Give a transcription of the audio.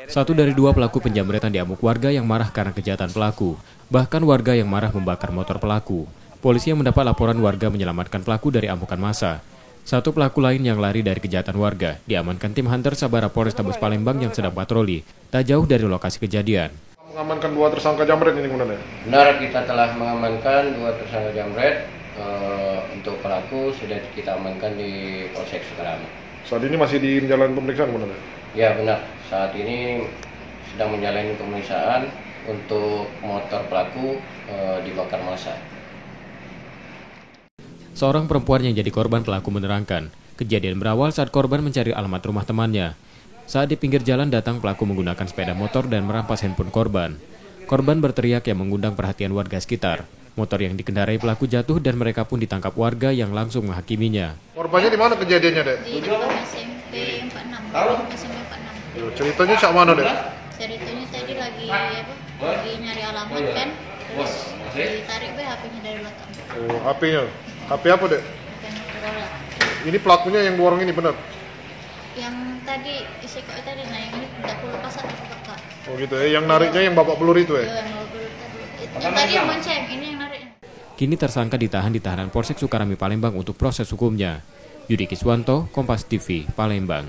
Satu dari dua pelaku penjamretan diamuk warga yang marah karena kejahatan pelaku. Bahkan warga yang marah membakar motor pelaku. Polisi yang mendapat laporan warga menyelamatkan pelaku dari amukan massa. Satu pelaku lain yang lari dari kejahatan warga diamankan tim Hunter Sabara Polrestabes Palembang yang sedang patroli, tak jauh dari lokasi kejadian. Mengamankan dua tersangka jamret ini kemudian ya? Benar, kita telah mengamankan dua tersangka jamret. Untuk pelaku sudah kita amankan di Polsek Sukarame. Saat ini masih di menjalani pemeriksaan kemudian ya? Ya benar, saat ini sedang menjalani pemeriksaan untuk motor pelaku dibakar massa. Seorang perempuan yang jadi korban pelaku menerangkan, kejadian berawal saat korban mencari alamat rumah temannya. Saat di pinggir jalan datang pelaku menggunakan sepeda motor dan merampas handphone korban. Korban berteriak yang mengundang perhatian warga sekitar. Motor yang dikendarai pelaku jatuh dan mereka pun ditangkap warga yang langsung menghakiminya. Korbannya di mana kejadiannya, Dek? Di depan SMP 46. SMP 46. Ceritanya cak mana, Dek? Ceritanya tadi lagi nyari alamat kan, terus ditarik HP-nya dari belakang. Oh, HP-nya. HP apa, Dek? HP Motorola. Ini pelakunya yang dua orang ini benar? Yang tadi isi kok tadi, nah yang ini tidak perlu pasang apa kakak. Oh gitu ya, yang nariknya yang bapak pelur itu ya? Yang mau belum tadi. Yang tadi yang bonceng, ini yang nariknya. Kini tersangka ditahan di tahanan Polsek Sukarame Palembang untuk proses hukumnya. Yudi Kiswanto, Kompas TV, Palembang.